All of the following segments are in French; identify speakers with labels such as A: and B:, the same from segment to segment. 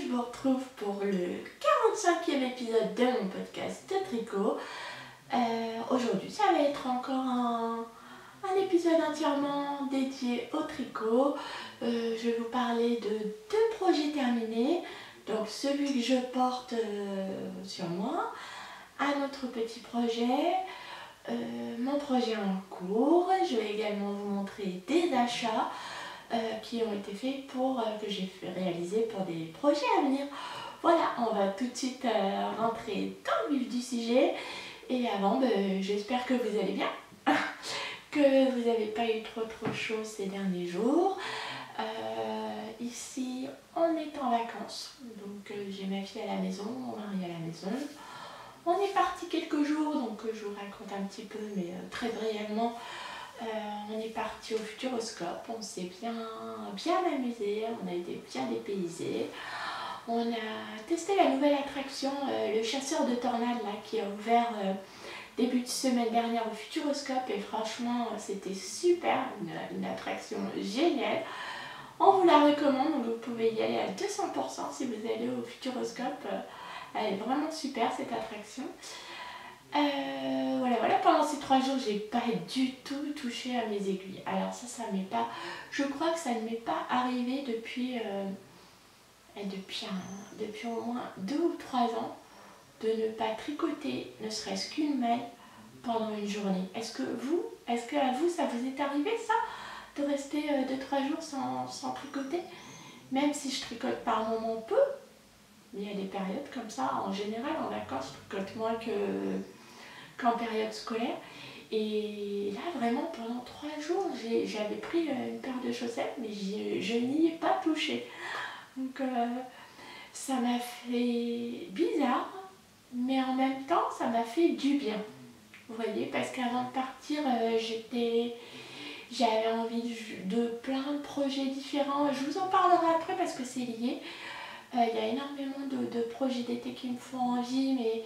A: je vous retrouve pour le 45e épisode de mon podcast de tricot. Aujourd'hui, ça va être encore un épisode entièrement dédié au tricot. Je vais vous parler de deux projets terminés. Donc celui que je porte sur moi, un autre petit projet, mon projet en cours. Je vais également vous montrer des achats qui ont été faits que j'ai réalisé pour des projets à venir. Voilà, on va tout de suite rentrer dans le vif du sujet. Et avant, j'espère que vous allez bien, que vous n'avez pas eu trop chaud ces derniers jours. Ici, on est en vacances, donc j'ai ma fille à la maison, mon mari à la maison. On est parti quelques jours, donc je vous raconte un petit peu, mais très brièvement. On est parti au Futuroscope, on s'est bien amusé, on a été bien dépaysés. On a testé la nouvelle attraction, le chasseur de tornades là, qui a ouvert début de semaine dernière au Futuroscope, et franchement c'était super, une attraction géniale. On vous la recommande, donc vous pouvez y aller à 200% si vous allez au Futuroscope. Elle est vraiment super cette attraction. Voilà, pendant ces 3 jours, j'ai pas du tout touché à mes aiguilles. Alors ça m'est pas... Je crois que ça ne m'est pas arrivé depuis au moins 2 ou 3 ans de ne pas tricoter ne serait-ce qu'une maille pendant une journée. Est-ce que à vous, ça vous est arrivé ça, de rester 2-3 jours sans tricoter? Même si je tricote par moment peu, mais il y a des périodes comme ça. En général, en vacances, je tricote moins qu'en période scolaire. Et là, vraiment, pendant 3 jours, j'avais pris une paire de chaussettes, mais je n'y ai pas touché. Donc, ça m'a fait bizarre, mais en même temps, ça m'a fait du bien. Vous voyez, parce qu'avant de partir, j'avais envie de plein de projets différents. Je vous en parlerai après parce que c'est lié. Il y a énormément de projets d'été qui me font envie, mais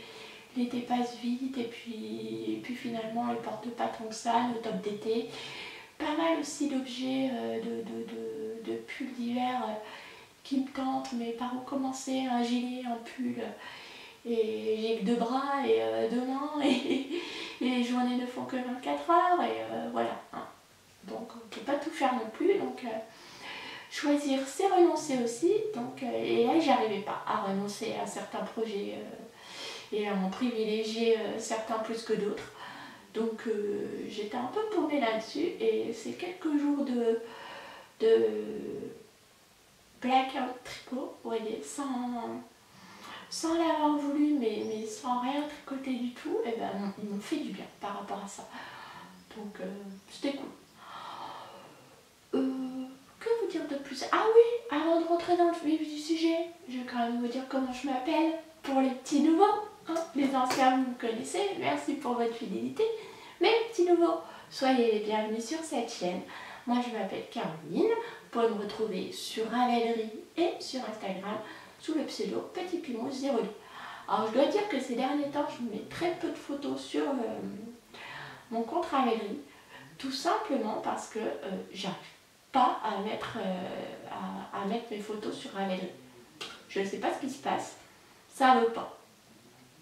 A: l'été passe vite et puis finalement elles ne portent pas tant que ça, le top d'été. Pas mal aussi d'objets de pulls d'hiver qui me tentent, mais par où commencer? Un gilet, un pull, et j'ai que 2 bras et 2 mains, et les journées ne font que 24 heures, et voilà. Donc on ne peut pas tout faire non plus, donc choisir c'est renoncer aussi. Donc, et là j'arrivais pas à renoncer à certains projets et à en privilégier certains plus que d'autres. Donc j'étais un peu paumée là-dessus, et c'est quelques jours de blackout tricot, vous voyez, sans l'avoir voulu, mais sans rien tricoter du tout, et ben ils m'ont fait du bien par rapport à ça. Donc c'était cool. Que vous dire de plus? Ah oui, avant de rentrer dans le vif du sujet, je vais quand même vous dire comment je m'appelle pour les petits nouveaux. Les anciens, vous me connaissez, merci pour votre fidélité. Mais les petits nouveaux, soyez les bienvenus sur cette chaîne. Moi je m'appelle Caroline, vous pouvez me retrouver sur Ravelry et sur Instagram sous le pseudo Petit Pimous 02. Alors je dois dire que ces derniers temps, je mets très peu de photos sur mon compte Ravelry, tout simplement parce que j'arrive pas à mettre mes photos sur Ravelry. Je ne sais pas ce qui se passe, ça ne veut pas.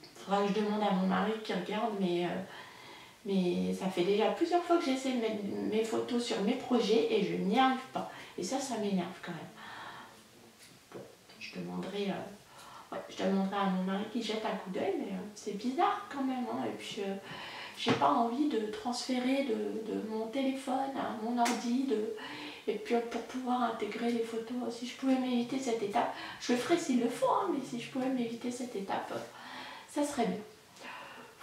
A: Il faudra que je demande à mon mari qui regarde, mais ça fait déjà plusieurs fois que j'essaie de mettre mes photos sur mes projets et je n'y arrive pas. Et ça m'énerve quand même. Bon, je demanderai à mon mari qui jette un coup d'œil, mais c'est bizarre quand même. Et puis, j'ai pas envie de transférer de mon téléphone à mon ordi, et puis pour pouvoir intégrer les photos. Si je pouvais m'éviter cette étape, je le ferais s'il le faut, mais si je pouvais m'éviter cette étape, ça serait bien.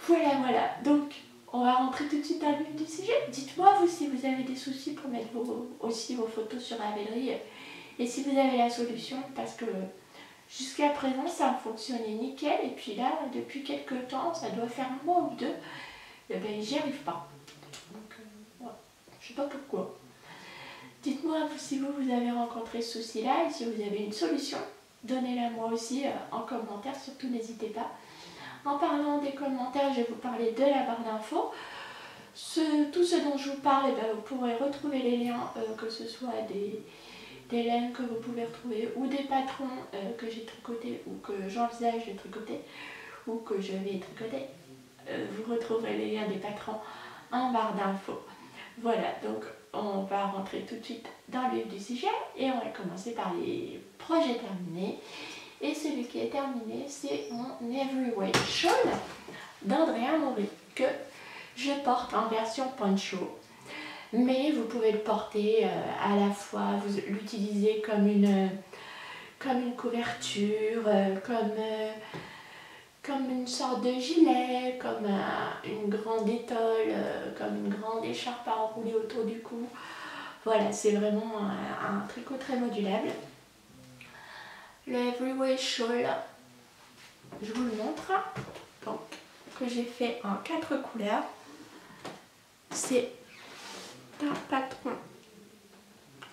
A: Voilà, donc on va rentrer tout de suite dans le vif du sujet. Dites-moi vous si vous avez des soucis pour mettre aussi vos photos sur Ravelry, et si vous avez la solution, parce que jusqu'à présent ça a fonctionné nickel, et puis là depuis quelques temps, ça doit faire un mois ou 2, et j'y arrive pas. Donc voilà, je sais pas pourquoi. Dites-moi si vous avez rencontré ce souci-là, et si vous avez une solution, donnez-la moi aussi en commentaire, surtout n'hésitez pas. En parlant des commentaires, je vais vous parler de la barre d'infos. Tout ce dont je vous parle, vous pourrez retrouver les liens, que ce soit des laines que vous pouvez retrouver ou des patrons que j'ai tricotés ou que j'envisage de tricoter ou que je vais tricoter. Vous retrouverez les liens des patrons en barre d'infos. Voilà, donc on va rentrer tout de suite dans le vif du sujet et on va commencer par les projets terminés. Et celui qui est terminé, c'est mon Everyway Shawl d'Andrea Mori que je porte en version poncho. Mais vous pouvez le porter à la fois, vous l'utilisez comme une couverture, comme une sorte de gilet, comme une grande étole, comme une grande écharpe à enrouler autour du cou. Voilà, c'est vraiment un tricot très modulable. Le Everyway Shawl, je vous le montre, donc, que j'ai fait en 4 couleurs. C'est un patron.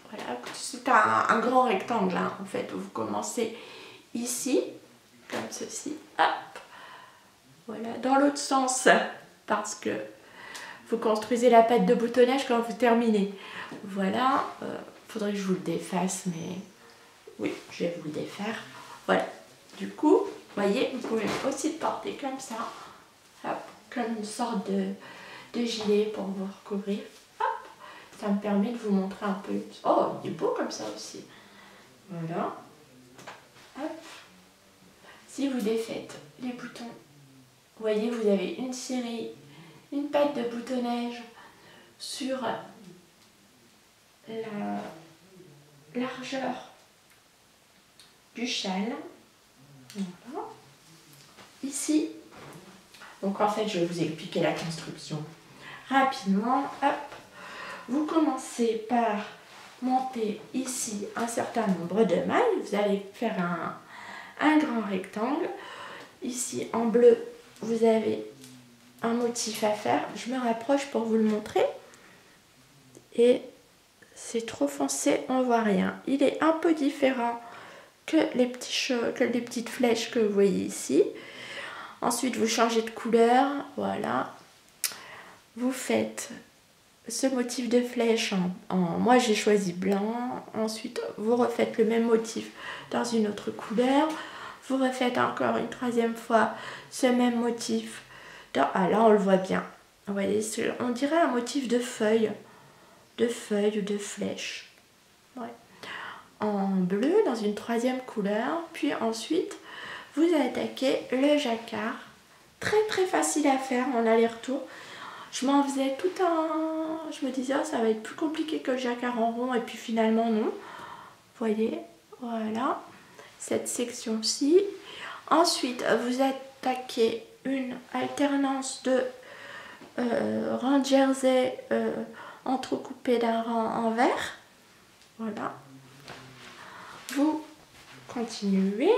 A: Voilà, c'est un grand rectangle hein, en fait. Vous commencez ici, comme ceci. Hop. Voilà, dans l'autre sens, parce que vous construisez la patte de boutonnage quand vous terminez. Voilà, faudrait que je vous le défasse, mais oui, je vais vous le défaire. Voilà, du coup, vous voyez, vous pouvez aussi le porter comme ça, hop, comme une sorte de gilet pour vous recouvrir. Hop, ça me permet de vous montrer un peu. Oh, il est beau comme ça aussi. Voilà. Hop. Si vous défaites les boutons, vous voyez, vous avez une série, une patte de boutonnage sur la largeur du châle. Voilà. Ici, donc en fait, je vais vous expliquer la construction rapidement. Hop, vous commencez par monter ici un certain nombre de mailles. Vous allez faire un grand rectangle. Ici, en bleu, vous avez un motif à faire. Je me rapproche pour vous le montrer. Et c'est trop foncé, on voit rien. Il est un peu différent que les petites flèches que vous voyez ici. Ensuite, vous changez de couleur. Voilà. Vous faites ce motif de flèche moi j'ai choisi blanc. Ensuite, vous refaites le même motif dans une autre couleur. Vous refaites encore une troisième fois ce même motif. Ah là, on le voit bien. Vous voyez, on dirait un motif de feuille ou de flèche. Ouais. En bleu, dans une troisième couleur. Puis ensuite, vous attaquez le jacquard. Très très facile à faire en aller-retour. Je m'en faisais tout un... Je me disais, oh, ça va être plus compliqué que le jacquard en rond. Et puis finalement, non. Vous voyez, voilà. Cette section-ci. Ensuite, vous attaquez une alternance de rang jersey entrecoupé d'un rang en vert. Voilà. Vous continuez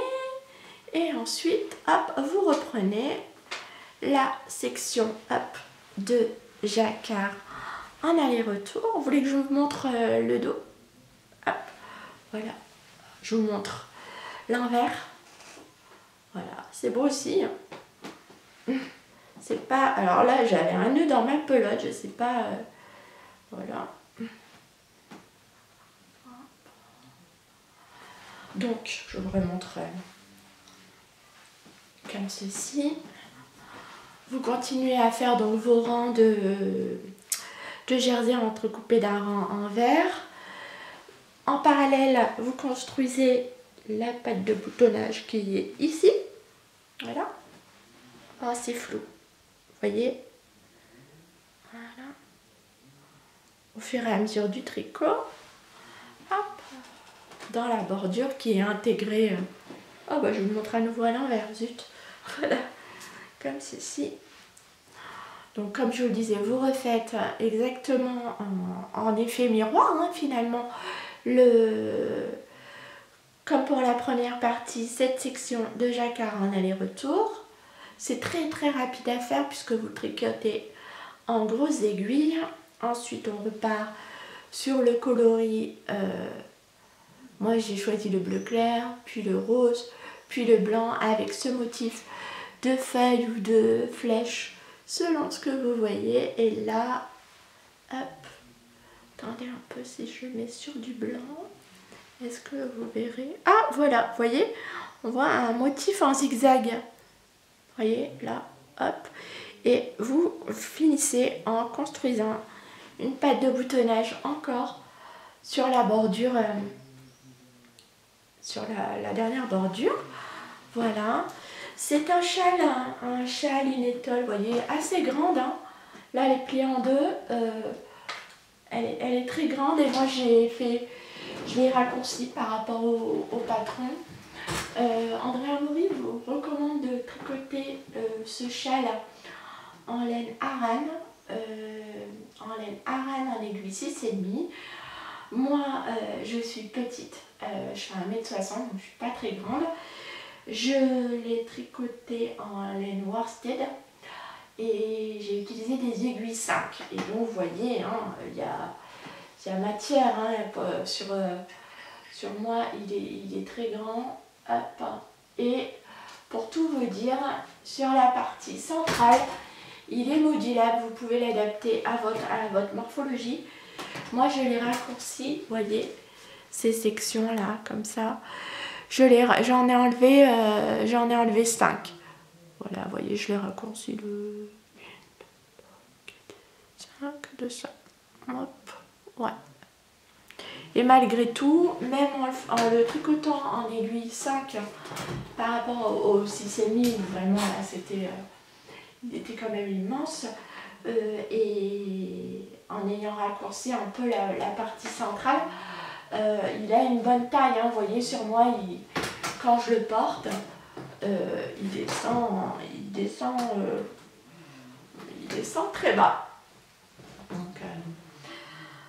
A: et ensuite, hop, vous reprenez la section hop, de jacquard en aller-retour. Vous voulez que je vous montre le dos? Hop, voilà. Je vous montre l'envers. Voilà, c'est beau aussi. Hein. C'est pas... Alors là, j'avais un nœud dans ma pelote, je sais pas... Voilà. Donc, je vous remontre comme ceci. Vous continuez à faire donc vos rangs de jersey entrecoupés d'un rang en vert. En parallèle, vous construisez la patte de boutonnage qui est ici. Voilà. Oh, c'est flou. Vous voyez? Voilà. Au fur et à mesure du tricot, hop, dans la bordure qui est intégrée. Oh, bah je vous le montre à nouveau à l'envers, zut. Voilà, comme ceci. Donc, comme je vous le disais, vous refaites exactement en effet miroir, hein, finalement, comme pour la première partie, cette section de jacquard en aller-retour. C'est très très rapide à faire puisque vous tricotez en grosses aiguilles. Ensuite, on repart sur le coloris. Moi, j'ai choisi le bleu clair, puis le rose, puis le blanc avec ce motif de feuilles ou de flèches selon ce que vous voyez. Et là, hop, attendez un peu si je le mets sur du blanc. Est-ce que vous verrez? Ah, voilà, vous voyez, on voit un motif en zigzag. Vous voyez, là, hop. Et vous finissez en construisant une patte de boutonnage encore sur la bordure, sur la dernière bordure. Voilà. C'est un châle, une étole, vous voyez, assez grande. Hein. Là, elle est pliée en deux. Elle est très grande et moi, je l'ai raccourcie par rapport au patron. Andrea Mori vous recommande de tricoter ce châle en laine Aran, en aiguille 6,5. Moi, je suis petite, je fais 1m60, donc je ne suis pas très grande. Je l'ai tricoté en laine worsted et j'ai utilisé des aiguilles 5. Et donc, vous voyez, hein, il y a matière hein, sur moi, il est très grand. Hop. Et pour tout vous dire, sur la partie centrale, il est modulable, vous pouvez l'adapter à votre morphologie. Moi, je l'ai raccourci, vous voyez, ces sections-là, comme ça. J'en ai enlevé 5. Voilà, vous voyez, je l'ai raccourci de 5, de ça. Hop, ouais. Et malgré tout, même en le tricotant en aiguille 5 par rapport au 6,5, vraiment là c'était, il était quand même immense. Et en ayant raccourci un peu la partie centrale, il a une bonne taille. Hein, vous voyez, sur moi, quand je le porte, il descend très bas. Donc,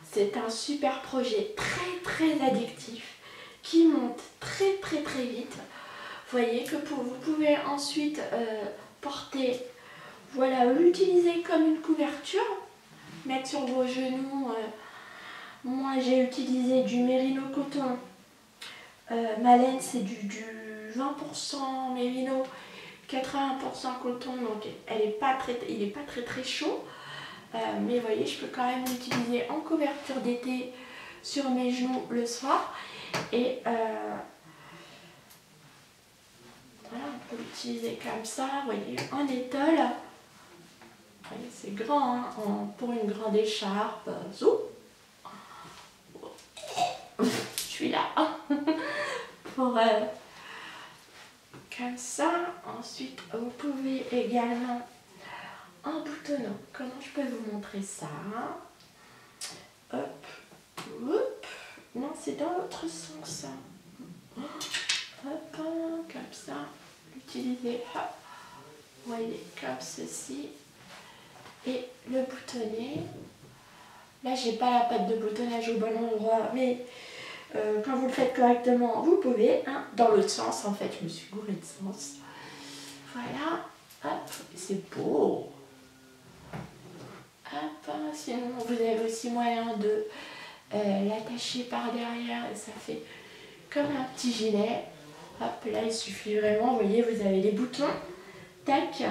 A: c'est un super projet très addictif qui monte très vite. Vous voyez que vous pouvez ensuite porter, voilà, l'utiliser comme une couverture, mettre sur vos genoux. Moi j'ai utilisé du mérino coton. Ma laine c'est du 20% mérino, 80% coton, donc il n'est pas très chaud. Mais vous voyez, je peux quand même l'utiliser en couverture d'été sur mes genoux le soir. Et voilà, on peut l'utiliser comme ça, vous voyez, en étole. Vous voyez, c'est grand, hein, pour une grande écharpe. Zou. Je suis là. Pour comme ça. Ensuite, vous pouvez également en boutonnant. Comment je peux vous montrer ça? Hop, hop. Non, c'est dans l'autre sens. Hop, comme ça. L'utiliser, vous voyez, comme ceci. Et le boutonner. Là, j'ai pas la patte de boutonnage au bon endroit, mais quand vous le faites correctement, vous pouvez. Hein, dans l'autre sens, en fait, je me suis gourée de sens. Voilà, hop, c'est beau. Hop, sinon, vous avez aussi moyen de l'attacher par derrière et ça fait comme un petit gilet. Hop, là, il suffit vraiment, vous voyez, vous avez les boutons. Tac.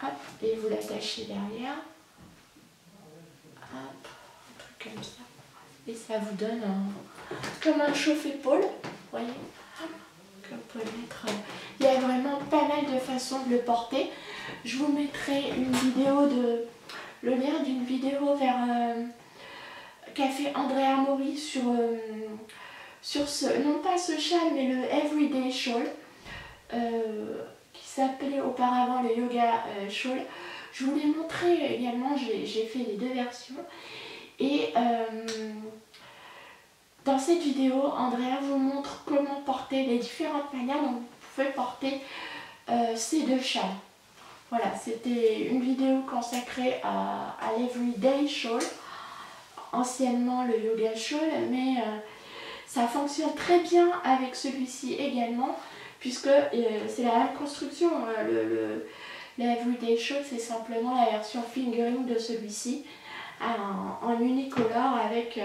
A: Hop, et vous l'attachez derrière. Hop, un truc comme ça. Et ça vous donne comme un chauffe-épaule, vous voyez. Hop, que vous pouvez mettre. Il y a vraiment pas mal de façons de le porter. Je vous mettrai le lien d'une vidéo vers qu'a fait Andrea Mori sur non pas ce châle, mais le Everyday Shawl, qui s'appelait auparavant le Yoga Shawl. Je vous l'ai montré également, j'ai fait les deux versions. Et dans cette vidéo, Andrea vous montre comment porter les différentes manières dont vous pouvez porter ces deux châles. Voilà, c'était une vidéo consacrée à l'Everyday Shawl, anciennement le Yoga Shawl, mais ça fonctionne très bien avec celui-ci également, puisque c'est la même construction. L'Everyday Shawl, c'est simplement la version fingering de celui-ci, en unicolore avec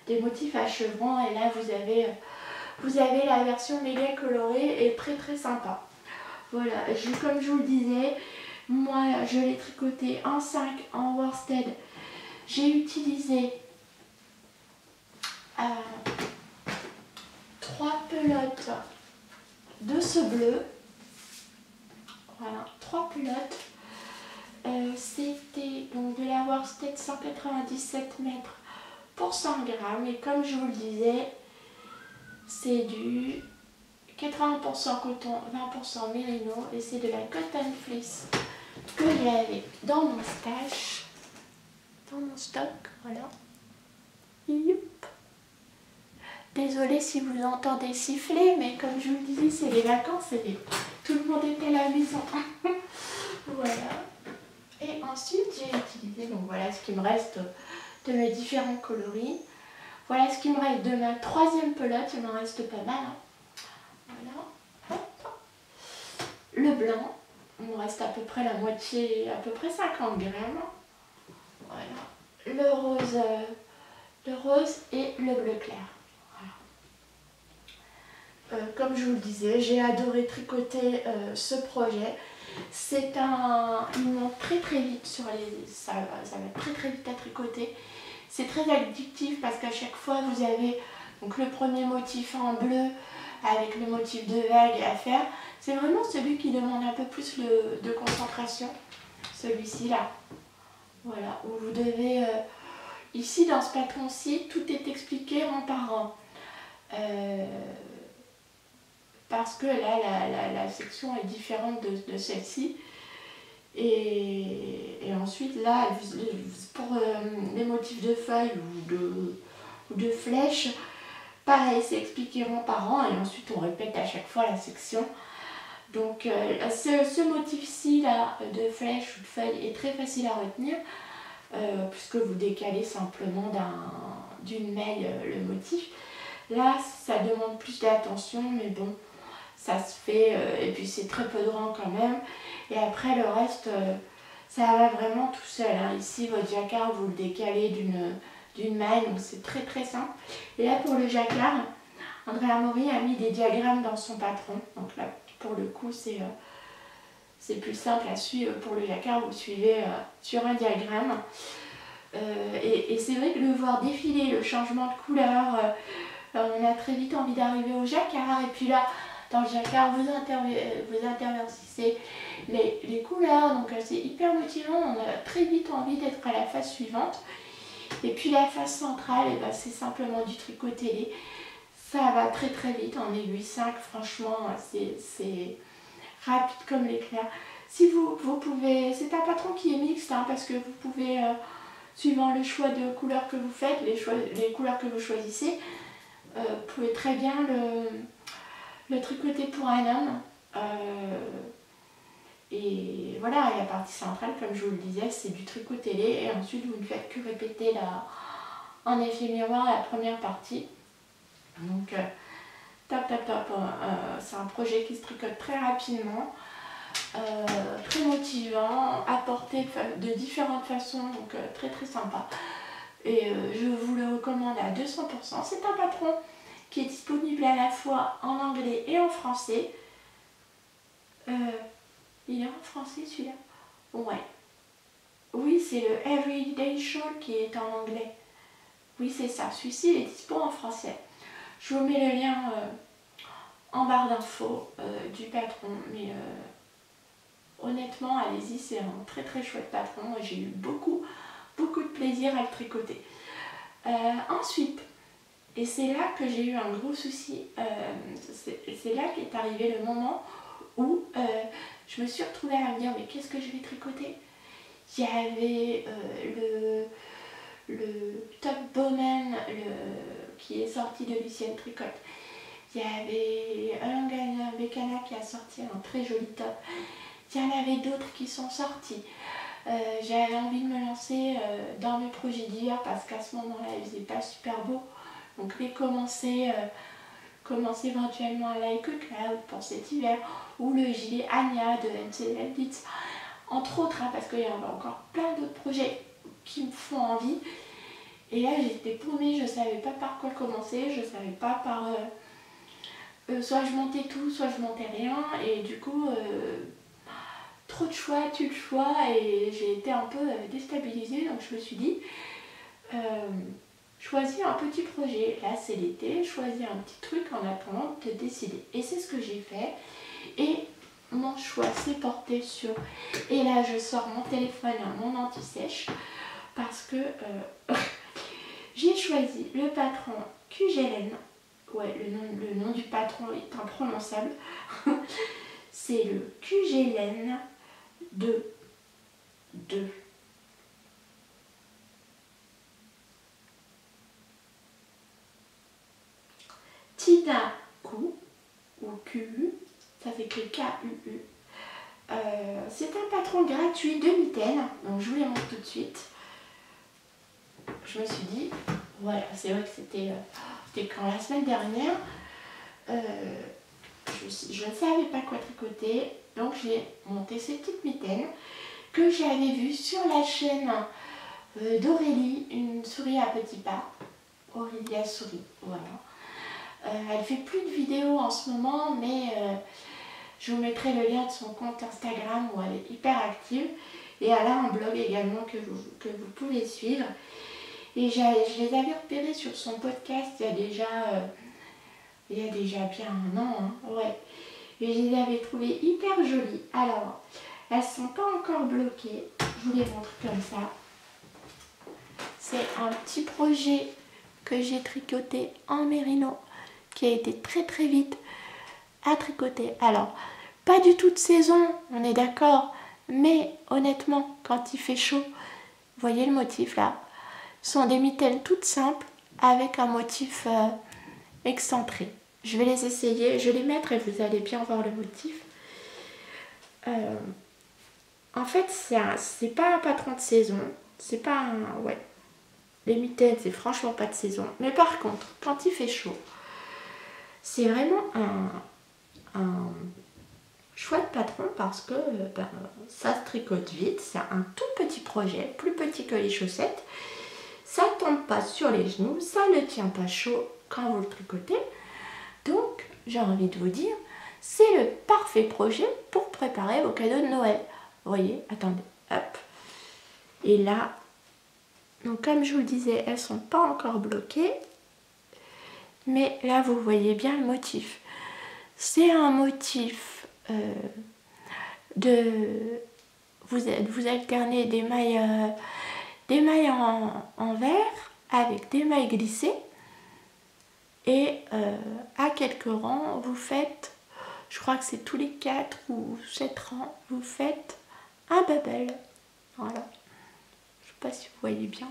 A: des motifs à chevrons, et là vous avez la version méga colorée et très sympa. Voilà, comme je vous le disais, moi je l'ai tricoté en 5 en worsted. J'ai utilisé 3 pelotes de ce bleu. Voilà, 3 pelotes. C'était donc de la Worsted 197 mètres pour 100 grammes. Et comme je vous le disais, c'est du 80% coton, 20% mérino. Et c'est de la cotton fleece que j'avais dans mon stash, dans mon stock. Voilà. Youp. Désolée si vous entendez siffler, mais comme je vous le disais, c'est les vacances et tout le monde est à la maison. Voilà. Et ensuite, j'ai utilisé, donc voilà ce qui me reste de mes différents coloris. Voilà ce qui me reste de ma 3e pelote, il m'en reste pas mal. Hein. Voilà. Hop. Le blanc, il me reste à peu près la moitié, à peu près 50 grammes. Voilà. Le rose et le bleu clair. Comme je vous le disais, j'ai adoré tricoter ce projet. C'est il monte très vite sur ça va très vite à tricoter. C'est très addictif parce qu'à chaque fois vous avez donc le premier motif en bleu avec le motif de vague à faire. C'est vraiment celui qui demande un peu plus de concentration, celui-ci là. Voilà, où vous devez ici dans ce patron-ci, tout est expliqué rang par rang. Parce que là, la section est différente de celle-ci. Et ensuite, là, pour les motifs de feuilles ou de flèches, pareil, c'est expliqué rang par rang. Et ensuite, on répète à chaque fois la section. Donc, ce motif-ci, là, de flèches ou de feuilles, est très facile à retenir. Puisque vous décalez simplement d'une maille le motif. Là, ça demande plus d'attention, mais bon, ça se fait, et puis c'est très peu de rang quand même. Et après le reste, ça va vraiment tout seul. Hein. Ici, votre jacquard, vous le décalez d'une maille, donc c'est très simple. Et là, pour le jacquard, Andrea Mori a mis des diagrammes dans son patron. Donc là, pour le coup, c'est plus simple à suivre. Pour le jacquard, vous suivez sur un diagramme. Et c'est vrai que le voir défiler, le changement de couleur, on a très vite envie d'arriver au jacquard. Et puis là, dans le jacquard, vous interversissez les couleurs. Donc c'est hyper motivant. On a très vite envie d'être à la phase suivante. Et puis la phase centrale, et ben, c'est simplement du tricot télé. Ça va très vite en aiguille 5. Franchement, c'est rapide comme l'éclair. Si vous pouvez, c'est un patron qui est mixte, hein, parce que vous pouvez, suivant le choix de couleurs que vous faites, les couleurs que vous choisissez, vous pouvez très bien le tricoter pour un homme. Et voilà, et la partie centrale, comme je vous le disais, c'est du tricot télé. Et ensuite, vous ne faites que répéter en effet miroir la première partie. Donc, top. C'est un projet qui se tricote très rapidement. Très motivant, apporté de différentes façons, donc très sympa. Et je vous le recommande à 200%. C'est un patron qui est disponible à la fois en anglais et en français. Il est en français celui-là? Ouais. Oui, c'est le Everyday Shawl qui est en anglais. Oui, c'est ça. Celui-ci est dispo en français. Je vous mets le lien en barre d'infos du patron. Mais honnêtement, allez-y, c'est un très chouette patron. J'ai eu beaucoup de plaisir à le tricoter. Ensuite, et c'est là que j'ai eu un gros souci, c'est là qu'est arrivé le moment où je me suis retrouvée à me dire mais qu'est-ce que je vais tricoter? Il y avait le top Bowman qui est sorti de Lucienne Tricotte. Il y avait Alangana Bekana qui a sorti un très joli top. Il y en avait d'autres qui sont sortis. J'avais envie de me lancer dans mes projets d'hiver parce qu'à ce moment-là, il faisait pas super beau. Donc, je vais commencer éventuellement à Like a Cloud pour cet hiver ou le gilet Anya de MCL Beats, entre autres, hein, parce qu'il y a encore plein d'autres projets qui me font envie. Et là, j'étais paumée, je ne savais pas par quoi commencer, je ne savais pas par... soit je montais tout, soit je montais rien, et du coup... trop de choix, tu le choix, et j'ai été un peu déstabilisée, donc je me suis dit choisis un petit projet. Là c'est l'été, choisis un petit truc en attendant de te décider. Et c'est ce que j'ai fait. Et mon choix s'est porté sur... Et là je sors mon téléphone, mon anti-sèche, parce que j'ai choisi le patron QGLN. Ouais, le nom du patron est imprononçable. C'est le QGLN de Tinaku, ou QU, ça s'écrit KUU. C'est un patron gratuit de mitaines, donc je vous les montre tout de suite. Je me suis dit, voilà, c'est vrai que c'était quand la semaine dernière, je ne savais pas quoi tricoter, donc j'ai monté ces petites mitaines que j'avais vues sur la chaîne d'Aurélie, une souris à petits pas, Aurélia Souris, voilà. Elle fait plus de vidéos en ce moment, mais je vous mettrai le lien de son compte Instagram où elle est hyper active. Et elle a un blog également que vous pouvez suivre. Et je les avais repérées sur son podcast il y a déjà bien un an. Hein, ouais. Et je les avais trouvées hyper jolies. Alors, elles ne sont pas encore bloquées. Je vous les montre comme ça. C'est un petit projet que j'ai tricoté en mérino, qui a été très très vite à tricoter. Alors, pas du tout de saison, on est d'accord, mais honnêtement, quand il fait chaud, vous voyez le motif là, ce sont des mitaines toutes simples avec un motif excentré. Je vais les essayer, je vais les mettre et vous allez bien voir le motif. En fait, c'est pas un patron de saison, c'est pas un... Ouais, les mitaines, c'est franchement pas de saison. Mais par contre, quand il fait chaud, c'est vraiment un chouette patron parce que ça se tricote vite. C'est un tout petit projet, plus petit que les chaussettes. Ça ne tombe pas sur les genoux, ça ne tient pas chaud quand vous le tricotez. Donc, j'ai envie de vous dire, c'est le parfait projet pour préparer vos cadeaux de Noël. Vous voyez, attendez, hop. Et là, donc comme je vous le disais, elles ne sont pas encore bloquées. Mais là, vous voyez bien le motif. C'est un motif vous alternez des mailles en vert avec des mailles glissées. Et à quelques rangs, vous faites, je crois que c'est tous les 4 ou 7 rangs, vous faites un bubble. Voilà. Je ne sais pas si vous voyez bien.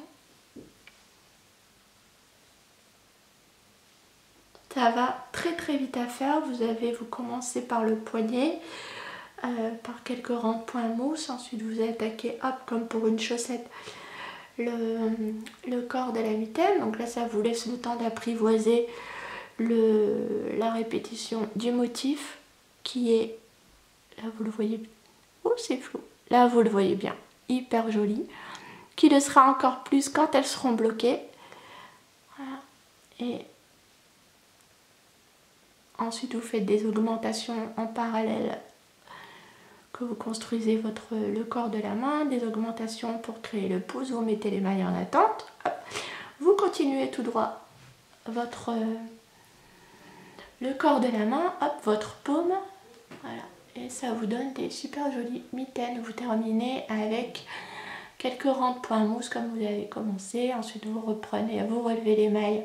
A: Ça va très très vite à faire. Vous commencez par le poignet, par quelques rangs de points mousse. Ensuite vous attaquez, hop, comme pour une chaussette, le corps de la mitaine. Donc là ça vous laisse le temps d'apprivoiser la répétition du motif qui est, là vous le voyez, oh c'est flou, là vous le voyez bien, hyper joli, qui le sera encore plus quand elles seront bloquées. Voilà. Et ensuite vous faites des augmentations en parallèle que vous construisez le corps de la main, des augmentations pour créer le pouce, vous mettez les mailles en attente, hop. Vous continuez tout droit le corps de la main, hop, votre paume, voilà, et ça vous donne des super jolies mitaines. Vous terminez avec quelques rangs de points mousse comme vous avez commencé. Ensuite vous relevez les mailles,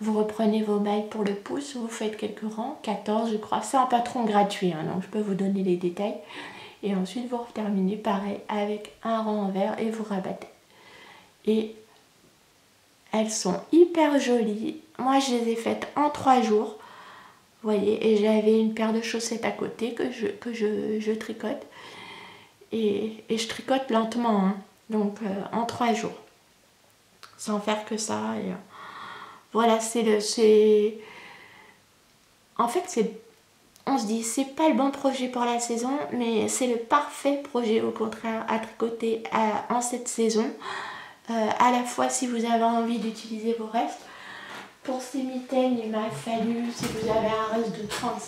A: vous reprenez vos mailles pour le pouce, vous faites quelques rangs, 14 je crois, c'est un patron gratuit, hein, donc je peux vous donner les détails. Et ensuite vous terminez pareil avec un rang en vert et vous rabattez. Et elles sont hyper jolies. Moi je les ai faites en 3 jours. Vous voyez, et j'avais une paire de chaussettes à côté que je tricote. Et je tricote lentement, hein, donc en 3 jours. Sans faire que ça. Et, voilà, en fait, on se dit, c'est pas le bon projet pour la saison, mais c'est le parfait projet au contraire à tricoter en cette saison. À la fois si vous avez envie d'utiliser vos restes. Pour ces mitaines, il m'a fallu, si vous avez un reste de 30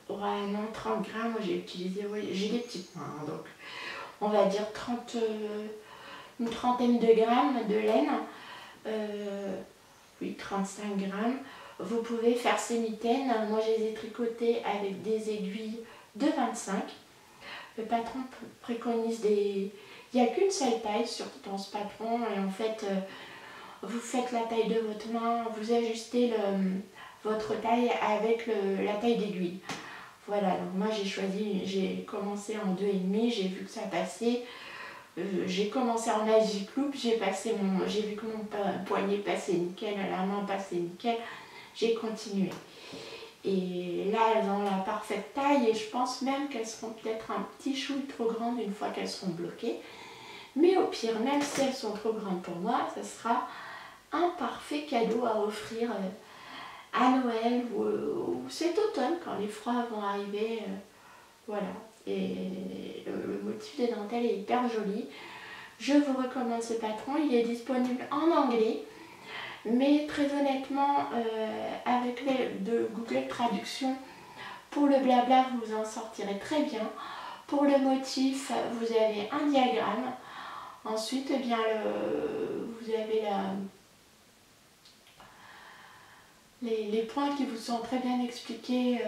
A: grammes, moi j'ai utilisé, oui, j'ai des petites mains, donc on va dire 30 une trentaine de grammes de laine, oui 35 grammes. Vous pouvez faire ces mitaines, moi je les ai tricotées avec des aiguilles de 25. Le patron préconise des... Il n'y a qu'une seule taille dans ce patron et en fait vous faites la taille de votre main, vous ajustez votre taille avec la taille d'aiguille. Voilà, donc moi j'ai commencé en 2,5, j'ai vu que ça passait. J'ai commencé en Magic Loop, j'ai vu que mon poignet passait nickel, la main passait nickel, j'ai continué. Et là elles ont la parfaite taille et je pense même qu'elles seront peut-être un petit chouille trop grandes une fois qu'elles seront bloquées. Mais au pire, même si elles sont trop grandes pour moi, ça sera un parfait cadeau à offrir à Noël ou cet automne quand les froids vont arriver. Voilà. Et le motif des dentelles est hyper joli. Je vous recommande ce patron, il est disponible en anglais. Mais très honnêtement, avec l'aide de Google Traduction, pour le blabla, vous en sortirez très bien. Pour le motif, vous avez un diagramme. Ensuite, eh bien, vous avez les points qui vous sont très bien expliqués,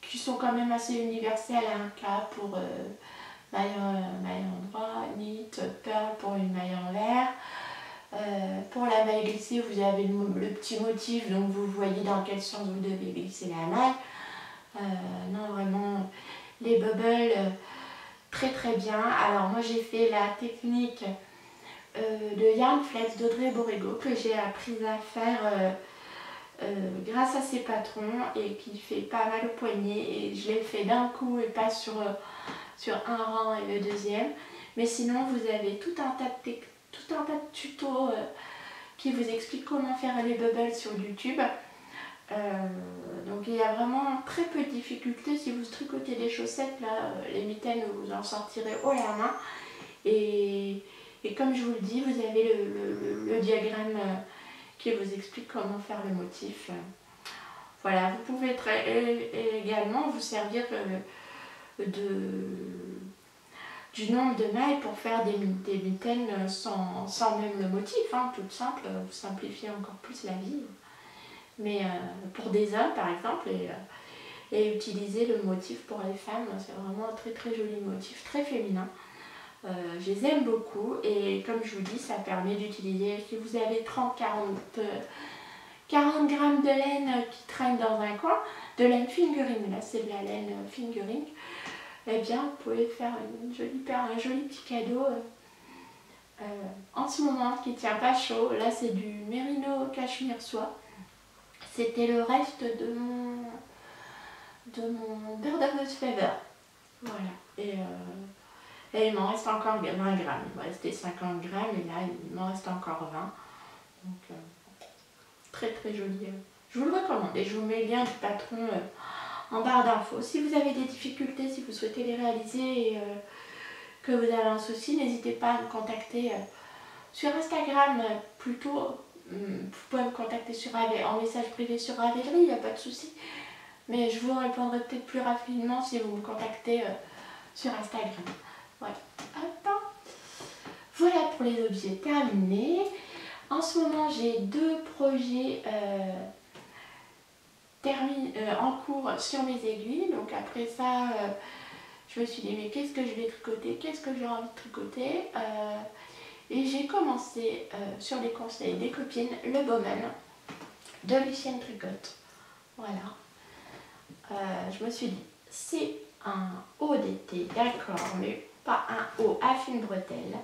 A: qui sont quand même assez universels. Un cas pour maille endroit, knit, pearl pour une maille envers. Pour la maille glissée, vous avez le petit motif, donc vous voyez dans quel sens vous devez glisser la maille. Non, vraiment, les bubbles, très très bien. Alors moi j'ai fait la technique de Yarn Flex d'Audrey Borrego que j'ai appris à faire grâce à ses patrons et qui fait pas mal au poignet. Et je l'ai fait d'un coup et pas sur un rang et le deuxième. Mais sinon vous avez tout un tas de tutos qui vous expliquent comment faire les bubbles sur YouTube. Donc il y a vraiment très peu de difficultés. Si vous tricotez des chaussettes, là, les mitaines, vous en sortirez haut la main. Et comme je vous le dis, vous avez le diagramme qui vous explique comment faire le motif. Voilà, vous pouvez également vous servir du nombre de mailles pour faire des mitaines sans même le motif, hein, tout simple, vous simplifiez encore plus la vie. Mais pour des hommes par exemple, et utiliser le motif pour les femmes, c'est vraiment un très très joli motif, très féminin. Je les aime beaucoup et comme je vous dis, ça permet d'utiliser, si vous avez 40 grammes de laine qui traîne dans un coin, de laine fingering, là c'est de la laine fingering, eh bien vous pouvez faire un joli petit cadeau en ce moment qui ne tient pas chaud. Là c'est du Merino Cashmere Soie. C'était le reste de mon Bird of Feather. Voilà. Et il m'en reste encore 20 grammes. Il me restait 50 grammes et là il m'en reste encore 20. Donc très très joli. Je vous le recommande et je vous mets le lien du patron en barre d'infos. Si vous avez des difficultés, si vous souhaitez les réaliser et que vous avez un souci, n'hésitez pas à me contacter sur Instagram plutôt. Vous pouvez me contacter en message privé sur Ravelry, il n'y a pas de souci. Mais je vous répondrai peut-être plus rapidement si vous me contactez sur Instagram. Voilà. Hop. Voilà pour les objets terminés. En ce moment, j'ai 2 projets en cours sur mes aiguilles. Donc après ça, je me suis dit, mais qu'est-ce que je vais tricoter? Qu'est-ce que j'ai envie de tricoter? Et j'ai commencé, sur les conseils des copines, le Bowman de Lucienne Tricotte. Voilà. Je me suis dit, c'est un haut d'été, d'accord, mais pas un haut à fine bretelle.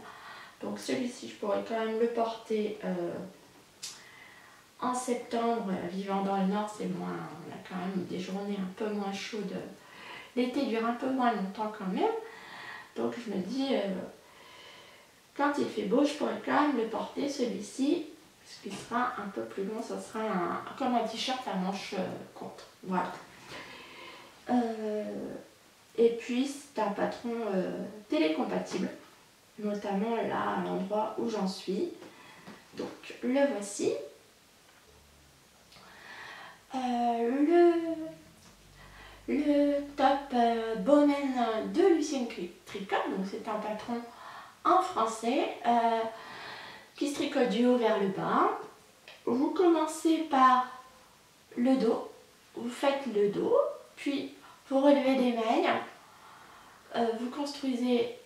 A: Donc celui-ci, je pourrais quand même le porter en septembre. Vivant dans le nord, c'est moins, on a quand même des journées un peu moins chaudes. L'été dure un peu moins longtemps quand même. Donc je me dis... quand il fait beau, je pourrais quand même le porter, celui-ci, parce qu'il sera un peu plus long, ça sera comme un t-shirt à manches courtes. Voilà. Et puis, c'est un patron télécompatible, notamment là, à l'endroit où j'en suis. Donc, le voici. Le top Bowman de Lucienne Tricotte, donc c'est un patron en français qui se tricote du haut vers le bas. Vous commencez par le dos, vous faites le dos, puis vous relevez des mailles, vous construisez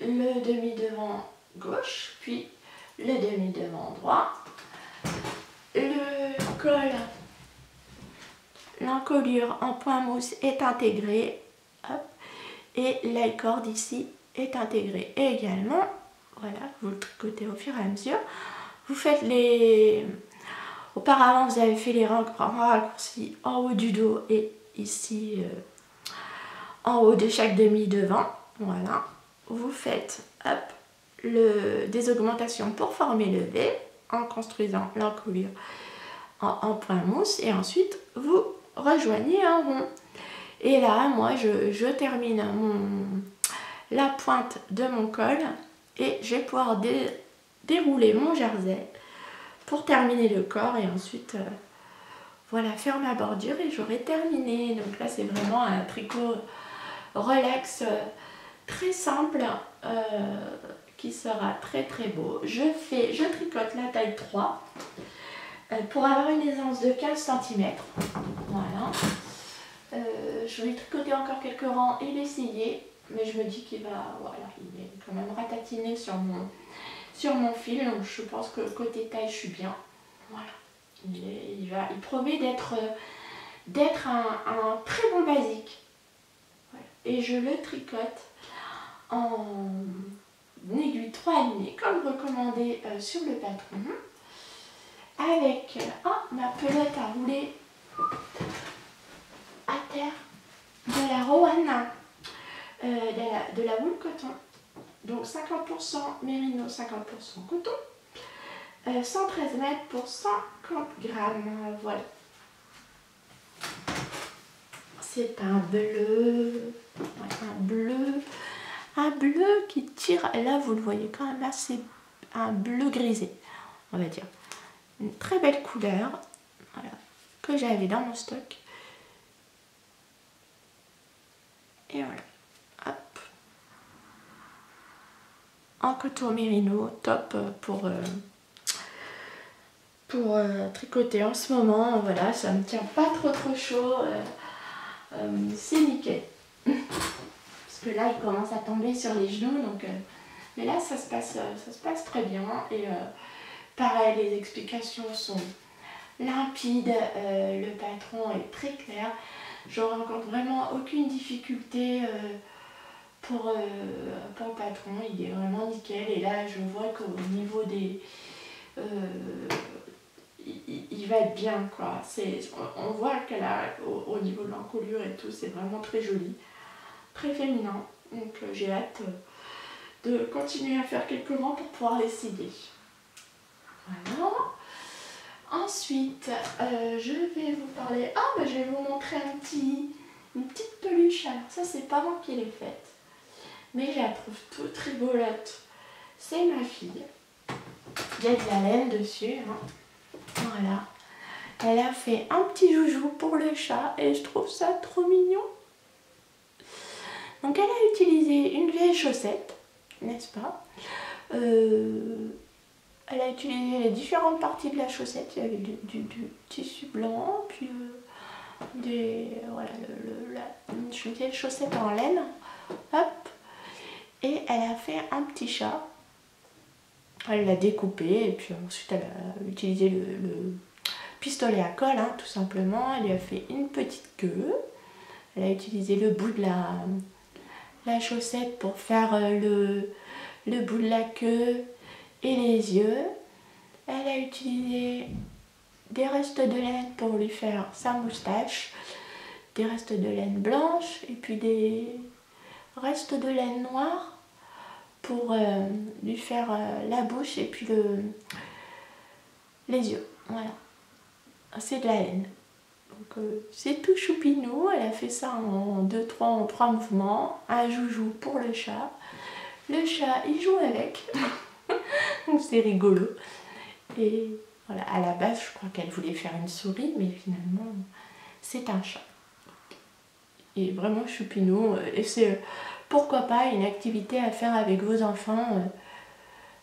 A: le demi-devant gauche, puis le demi-devant droit. Le col, l'encolure en point mousse est intégrée, hop, et l'aile corde ici est intégrée également. Voilà, vous le tricotez au fur et à mesure. Vous faites les... Auparavant, vous avez fait les raccourcis en haut du dos et ici en haut de chaque demi-devant. Voilà. Vous faites hop, des augmentations pour former le V en construisant l'encolure en point mousse et ensuite vous rejoignez un rond. Et là, moi, je termine la pointe de mon col et je vais pouvoir dérouler mon jersey pour terminer le corps et ensuite voilà, faire ma bordure et j'aurai terminé. Donc là, c'est vraiment un tricot relax très simple qui sera très très beau. Je tricote la taille 3 pour avoir une aisance de 15 cm. Voilà. Je vais tricoter encore quelques rangs et l'essayer, mais je me dis qu'il va, voilà, il est quand même ratatiné sur mon fil, donc je pense que côté taille je suis bien. Voilà. Il promet d'être un très bon basique. Voilà. Et je le tricote en aiguille 3,5 comme recommandé sur le patron, avec ma pelote à rouler à terre de la Rowan, de la wool coton, donc 50% mérino, 50% coton, 113 mètres pour 50 grammes, voilà. C'est un bleu, un bleu qui tire, là vous le voyez quand même assez, un bleu grisé, on va dire. Une très belle couleur, voilà, que j'avais dans mon stock. Et voilà, hop. En coton mérino, top pour tricoter en ce moment. Voilà, ça me tient pas trop chaud, c'est nickel. Parce que là, il commence à tomber sur les genoux, donc mais là, ça se passe très bien. Et pareil, les explications sont limpides, le patron est très clair. Je rencontre vraiment aucune difficulté pour le patron, il est vraiment nickel. Et là, je vois qu'au niveau des... il va être bien, quoi. On voit qu'elle a, au niveau de l'encolure et tout, c'est vraiment très joli, très féminin. Donc j'ai hâte de continuer à faire quelques rangs pour pouvoir l'essayer. Voilà. Ensuite, je vais vous parler... je vais vous montrer une petite peluche. Alors ça, c'est pas moi qui l'ai faite, mais je la trouve toute rigolote. C'est ma fille. Il y a de la laine dessus. Voilà. Elle a fait un petit joujou pour le chat et je trouve ça trop mignon. Donc elle a utilisé une vieille chaussette, n'est-ce pas? Elle a utilisé les différentes parties de la chaussette. Il y avait du tissu blanc, puis voilà, une vieille chaussette en laine. Hop. Et elle a fait un petit chat. Elle l'a découpé et puis ensuite elle a utilisé le pistolet à colle, tout simplement. Elle lui a fait une petite queue. Elle a utilisé le bout de la chaussette pour faire le bout de la queue et les yeux. Elle a utilisé des restes de laine pour lui faire sa moustache, des restes de laine blanche et puis des restes de laine noire pour lui faire la bouche et puis les yeux. Voilà, c'est de la laine. Donc c'est tout choupinou. Elle a fait ça en 3 mouvements. Un joujou pour le chat. Le chat, il joue avec. Donc c'est rigolo. Et voilà, à la base, je crois qu'elle voulait faire une souris, mais finalement, c'est un chat. Il est vraiment choupinou. Et c'est pourquoi pas une activité à faire avec vos enfants.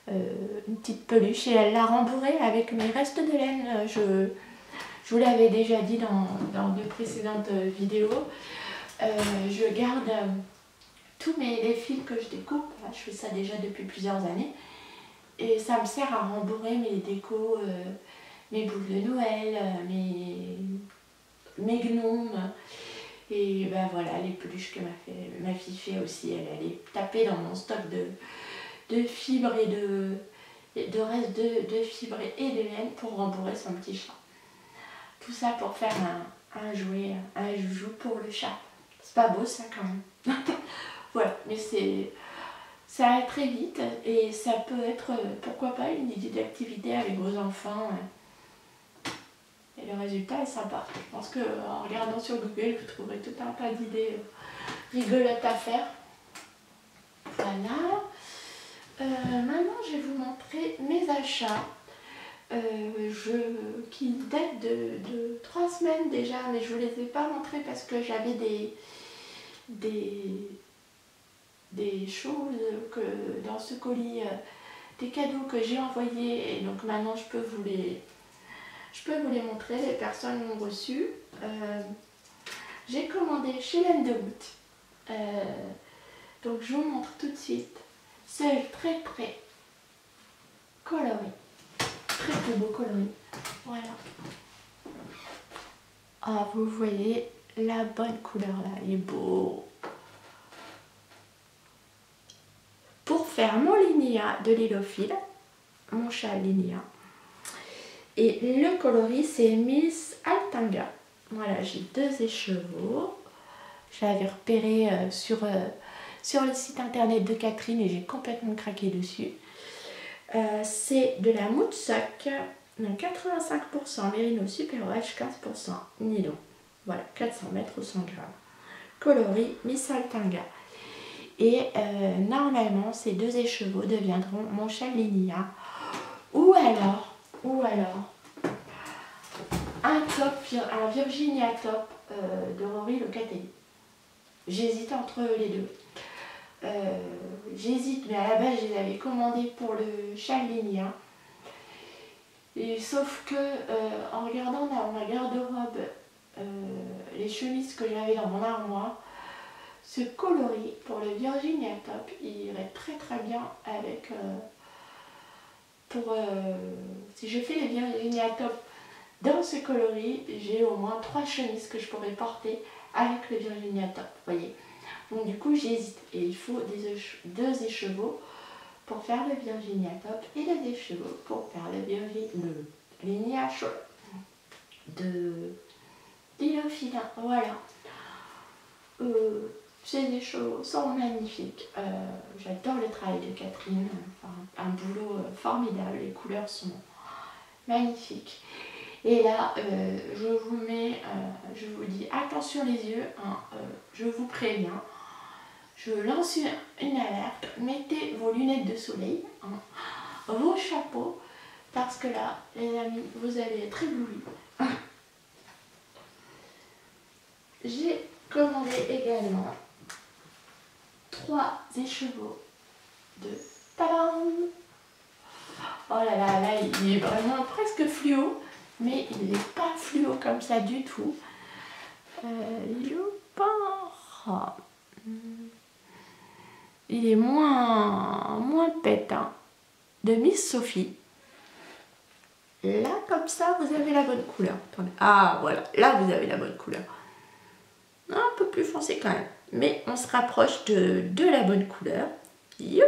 A: Une petite peluche. Et elle l'a rembourrée avec mes restes de laine. Je vous l'avais déjà dit dans de précédentes vidéos. Je garde tous les fils que je découpe. Je fais ça déjà depuis plusieurs années. Et ça me sert à rembourrer mes décos, mes boules de Noël, mes gnomes. Et ben voilà, les peluches que ma fille fait aussi. Elle allait taper dans mon stock de fibres et de restes de fibres et de laine pour rembourrer son petit chat. Tout ça pour faire un jouet, un joujou pour le chat. C'est pas beau ça quand même. Voilà, mais ça va très vite et ça peut être, pourquoi pas, une idée d'activité avec vos enfants. Et le résultat est sympa. Je pense qu'en regardant sur Google, vous trouverez tout un tas d'idées rigolotes à faire. Voilà. Maintenant, je vais vous montrer mes achats. Qui datent de 3 semaines déjà, mais je ne vous les ai pas montrés parce que j'avais des choses dans ce colis, des cadeaux que j'ai envoyés, et donc maintenant je peux vous les montrer. Les personnes l'ont reçu. J'ai commandé chez Lendewood, donc je vous montre tout de suite. C'est très coloré, très beau coloris. Voilà. Ah, vous voyez la bonne couleur là, il est beau. Pour faire mon linéa de Lilophile, mon chat linéa. Et le coloris c'est Miss Altanga. Voilà, j'ai 2 écheveaux. Je l'avais repéré sur le site internet de Catherine et j'ai complètement craqué dessus. C'est de la Moodsock, 85% Merino Superwash, 15% nylon. Voilà, 400 mètres ou 100 grammes. Coloris Miss Altanga. Et normalement, ces 2 écheveaux deviendront mon chat linéa. Ou alors, un Virginia top de Rory Locatelli. J'hésite entre les deux. J'hésite, mais à la base, je les avais commandés pour le chat linéa. Et sauf que, en regardant dans ma garde-robe les chemises que j'avais dans mon armoire, ce coloris pour le Virginia top, il irait très bien avec... si je fais le Virginia top dans ce coloris, j'ai au moins 3 chemises que je pourrais porter avec le Virginia top, voyez. Donc du coup j'hésite et il faut 2 écheveaux pour faire le Virginia top et 2 écheveaux pour faire le linéa chaud de Lilophile. Voilà. Ces écheveaux sont magnifiques. J'adore le travail de Catherine. Enfin, un boulot formidable. Les couleurs sont magnifiques. Et là, je vous dis attention les yeux. Hein, je vous préviens. Je lance une alerte. Mettez vos lunettes de soleil, hein, vos chapeaux, parce que là, les amis, vous allez être éblouis. J'ai commandé également 3 écheveaux de tadam. Oh là là, là il est vraiment presque fluo, mais il n'est pas fluo comme ça du tout. Il est moins pétant. De Miss Sophie. Là, comme ça, vous avez la bonne couleur. Attendez. Ah, voilà, là, vous avez la bonne couleur. Un peu plus foncé quand même. Mais on se rapproche de la bonne couleur. Youp.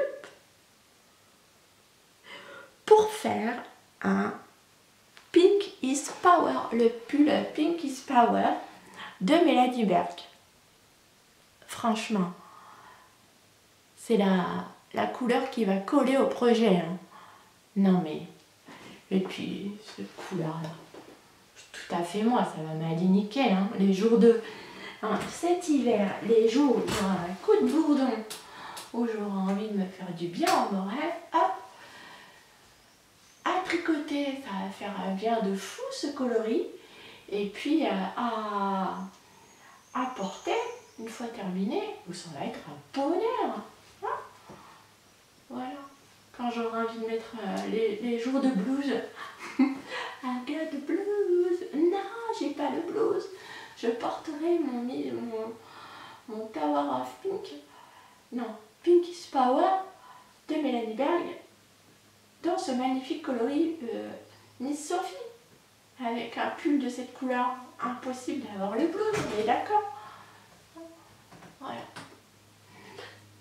A: Pour faire un Pink is Power. Le pull Pink is Power de Mélanie Berg. Franchement, c'est la couleur qui va coller au projet. Hein. Non mais... Et puis, cette couleur-là, tout à fait moi, ça va m'aller nickel. Hein. Les jours de... Hein, cet hiver, les jours où j'aurai un coup de bourdon, où j'aurai envie de me faire du bien en moral, hop, à tricoter, ça va faire un bien de fou ce coloris. Et puis à porter, une fois terminé, ça va être un bonheur. Hein, voilà. Quand j'aurai envie de mettre les jours de blues. I got the blues. Non, j'ai pas le blues. Je porterai mon Tower of Pink. Non, Pink is Power de Mélanie Berg dans ce magnifique coloris Miss Sophie. Avec un pull de cette couleur, impossible d'avoir le blues, on est d'accord. Voilà.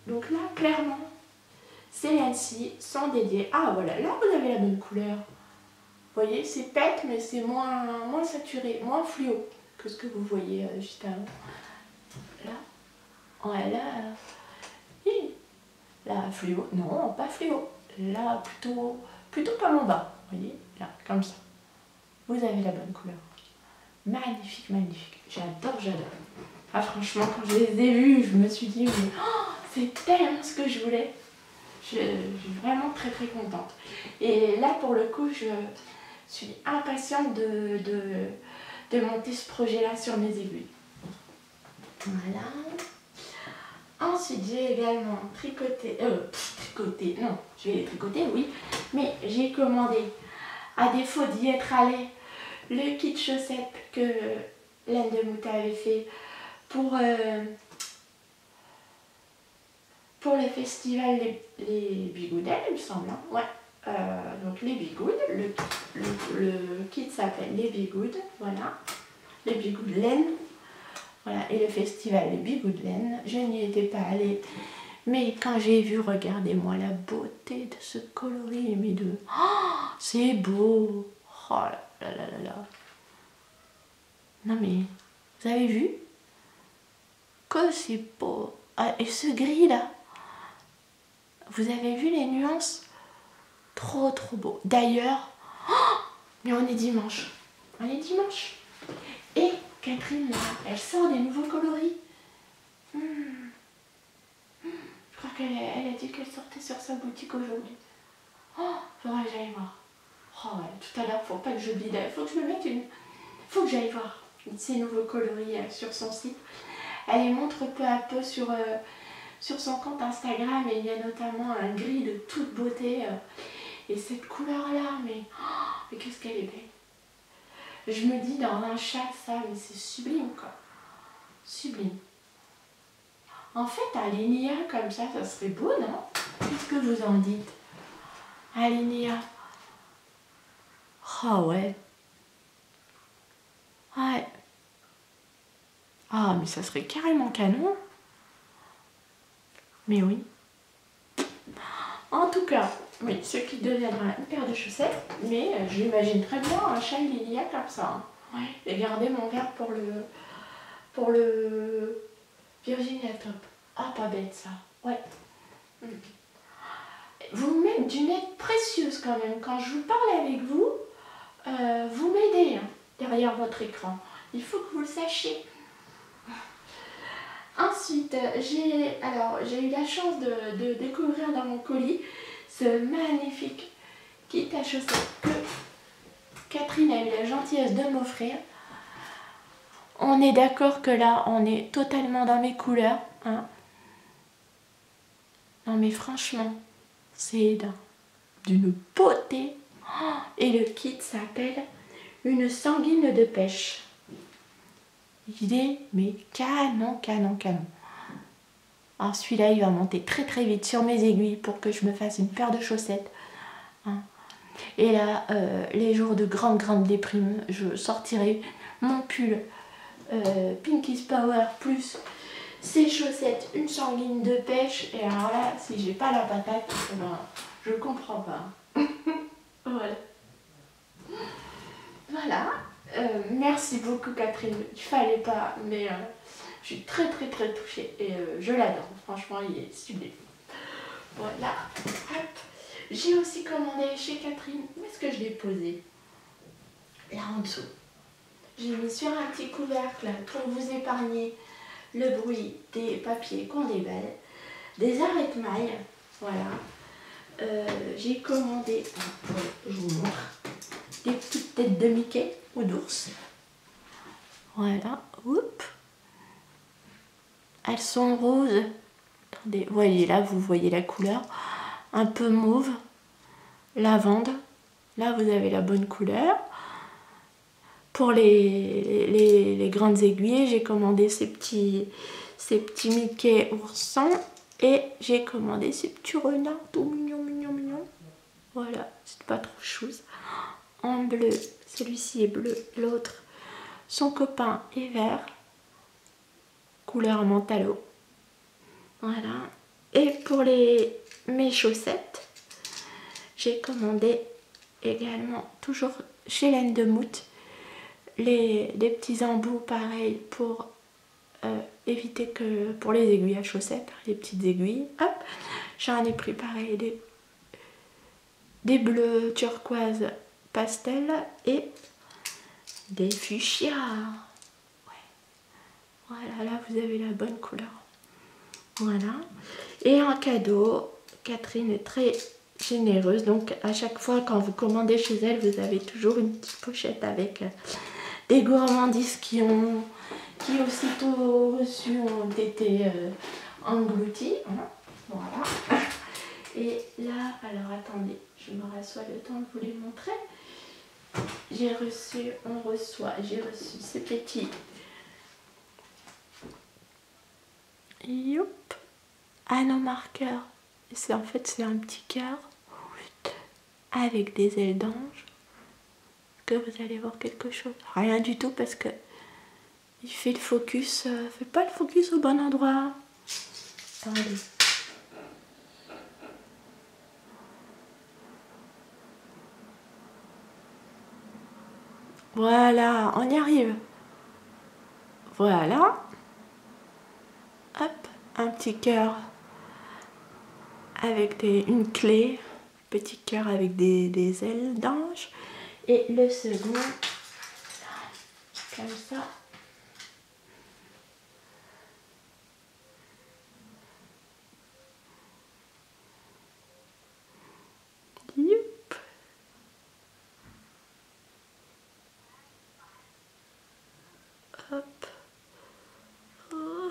A: Donc là, clairement, ces laines-ci sont dédiées. Ah voilà, là vous avez la bonne couleur. Vous voyez, c'est pète, mais c'est moins saturé, moins fluo que ce que vous voyez juste avant. Là, ouais, là, fluo, non, pas fluo. Là, plutôt pas en bas. Vous voyez, là, comme ça. Vous avez la bonne couleur. Magnifique, magnifique. J'adore. Ah, franchement, quand je les ai vus, je me suis dit, mais c'est tellement ce que je voulais. Je suis vraiment très contente. Et là, pour le coup, je suis impatiente de monter ce projet-là sur mes aiguilles. Voilà. Ensuite, j'ai également tricoté, non, je vais les tricoter, oui, mais j'ai commandé, à défaut d'y être allée, le kit chaussettes que Laine de Mouta avait fait pour le festival les Bigoudelles, il me semble, hein. Ouais. Donc les Bigoudes, le kit s'appelle les Bigoudes, voilà, les Bigoudes Laine. Voilà, et le festival Les Bigoud de Laine, je n'y étais pas allée, mais quand j'ai vu, regardez-moi la beauté de ce coloris, mais c'est beau, oh là. Non mais, vous avez vu? Que c'est beau. Ah, et ce gris là, vous avez vu les nuances? Trop beau. D'ailleurs, mais on est dimanche. Et Catherine, là, elle sort des nouveaux coloris. Je crois qu'elle a dit qu'elle sortait sur sa boutique aujourd'hui. Oh, faudrait que j'aille voir. Oh ouais, tout à l'heure, faut pas que j'oublie d'aller. Faut que je me mette faut que j'aille voir ces nouveaux coloris sur son site. Elle les montre peu à peu sur son compte Instagram et il y a notamment un gris de toute beauté. Et cette couleur-là, mais qu'est-ce qu'elle est belle. Je me dis dans un chat, ça, mais c'est sublime quoi. Sublime. En fait, un linéa comme ça serait beau, non? Qu'est-ce que vous en dites? Un linéa. Ah ouais. Ouais. Ah, mais ça serait carrément canon. Mais oui. En tout cas, oui, ce qui deviendra une paire de chaussettes, mais j'imagine très bien un châle linéa comme ça. Hein. Ouais. Et garder mon verre pour le Virginia Top. Ah, pas bête ça. Ouais. Vous m'êtes d'une aide précieuse quand même. Quand je vous parle avec vous, vous m'aidez hein, derrière votre écran. Il faut que vous le sachiez. Ensuite, j'ai eu la chance de découvrir dans mon colis ce magnifique kit à chaussettes que Catherine a eu la gentillesse de m'offrir. On est d'accord que là, on est totalement dans mes couleurs. Hein. Non mais franchement, c'est d'une beauté. Et le kit s'appelle une sanguine de pêche. Il est mais canon. Alors celui-là, il va monter très vite sur mes aiguilles pour que je me fasse une paire de chaussettes. Hein. Et là, les jours de grande déprime, je sortirai mon pull Pinky's Power plus ces chaussettes, une sanguine de pêche. Et alors là, si j'ai pas la patate, ben, je comprends pas. Voilà. Merci beaucoup Catherine, il fallait pas, mais je suis très touchée et je l'adore, franchement il est sublime. Voilà, hop. J'ai aussi commandé chez Catherine, où est-ce que je l'ai posé? Là en dessous. J'ai mis sur un petit couvercle pour vous épargner le bruit des papiers qu'on déballe, des arrête-mailles, voilà. J'ai commandé, je vous montre, des petites têtes de Mickey ou d'ours. Voilà, oups. Elles sont roses. Attendez, voyez là, vous voyez la couleur. Un peu mauve. Lavande. Là, vous avez la bonne couleur. Pour les grandes aiguilles, j'ai commandé ces petits Mickey oursons. Et j'ai commandé ces petits renards tout mignons, mignons, mignons. Voilà, c'est pas trop chose. En bleu, celui-ci est bleu, l'autre, son copain est vert. Couleur mentalo. Voilà. Et pour mes chaussettes, j'ai commandé également, toujours chez Laine de Moute, des petits embouts pareils pour éviter que pour les aiguilles à chaussettes, les petites aiguilles. Hop, j'en ai pris pareil des bleus turquoise pastel et des fuchsias. Ouais. Voilà, là vous avez la bonne couleur. Voilà. Et en cadeau, Catherine est très généreuse. Donc à chaque fois quand vous commandez chez elle, vous avez toujours une petite pochette avec des gourmandises qui aussitôt reçues ont été englouties. Voilà. Et là, alors attendez, je me rassois le temps de vous les montrer. J'ai reçu ces petits. Youp. Anneau marqueur. En fait, c'est un petit cœur avec des ailes d'ange. Que vous allez voir quelque chose. Rien du tout parce que il fait le focus, fait pas le focus au bon endroit. Attendez. Voilà, on y arrive. Voilà. Hop, un petit cœur avec une clé. Petit cœur avec des ailes d'ange. Et le second, comme ça. Youp. Hop. Oh.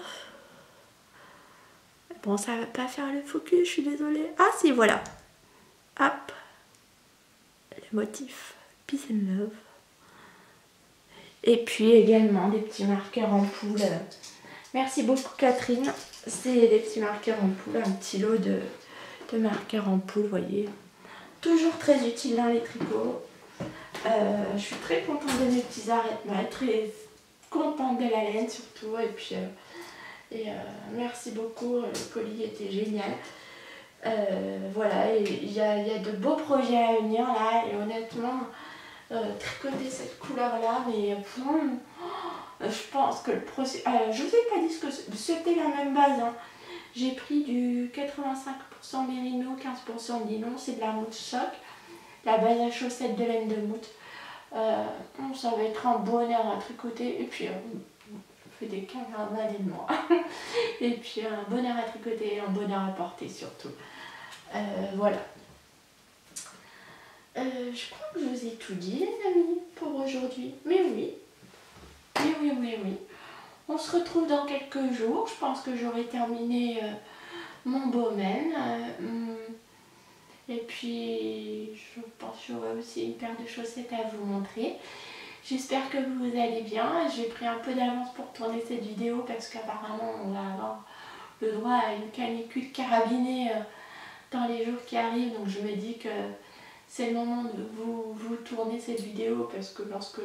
A: Bon, ça va pas faire le focus, je suis désolée. Ah si, voilà. Hop. Le motif Peace and Love. Et puis également des petits marqueurs en poule. Merci beaucoup Catherine. C'est des petits marqueurs en poule, un petit lot de marqueurs en poule, vous voyez. Toujours très utile dans les tricots. Je suis très contente de mes petits arrêtements, très contente de la laine surtout. Et puis merci beaucoup, le colis était génial. Voilà, il y a de beaux projets à venir là et honnêtement tricoter cette couleur là, mais je pense que le processus, je vous ai pas dit ce que c'était la même base, hein. J'ai pris du 85% mérino, 15% de nylon, c'est de la mousse choc, la base à chaussettes de laine de moute. Ça va être un bonheur à tricoter et puis je fais des camarades de moi. Et puis un bonheur à tricoter et un bonheur à porter surtout. Voilà. Je crois que je vous ai tout dit les amis pour aujourd'hui. Mais oui. Oui. On se retrouve dans quelques jours. Je pense que j'aurai terminé mon domaine. Et puis je pense que j'aurai aussi une paire de chaussettes à vous montrer. J'espère que vous allez bien. J'ai pris un peu d'avance pour tourner cette vidéo parce qu'apparemment on va avoir le droit à une canicule carabinée dans les jours qui arrivent. Donc je me dis que c'est le moment de vous tourner cette vidéo parce que lorsque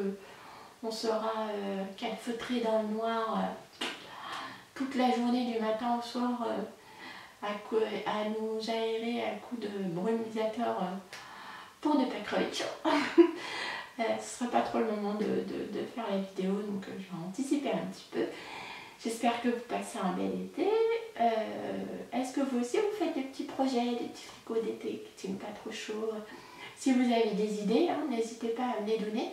A: on sera calfeutré dans le noir toute la journée du matin au soir à nous aérer à coups de brumisateur pour ne pas crever de chaud. Ce ne sera pas trop le moment de faire la vidéo, donc je vais anticiper un petit peu. J'espère que vous passez un bel été. Est-ce que vous aussi vous faites des petits projets, des petits tricots d'été qui ne tiennent pas trop chaud? Si vous avez des idées, hein, n'hésitez pas à me les donner.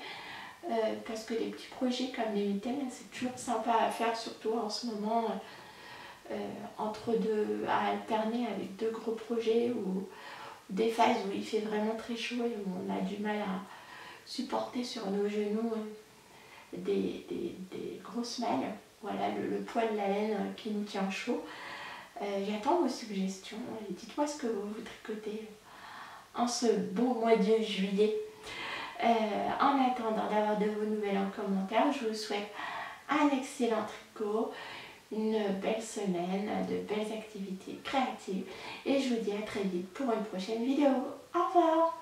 A: Parce que les petits projets comme les mitaines, c'est toujours sympa à faire, surtout en ce moment, entre deux, à alterner avec deux gros projets ou des phases où il fait vraiment très chaud et où on a du mal à supporter sur nos genoux des grosses malles. voilà, le poil de la laine qui nous tient chaud. J'attends vos suggestions, dites-moi ce que vous tricotez en ce beau mois de juillet. En attendant d'avoir de vos nouvelles en commentaire, je vous souhaite un excellent tricot, une belle semaine, de belles activités créatives et je vous dis à très vite pour une prochaine vidéo. Au revoir!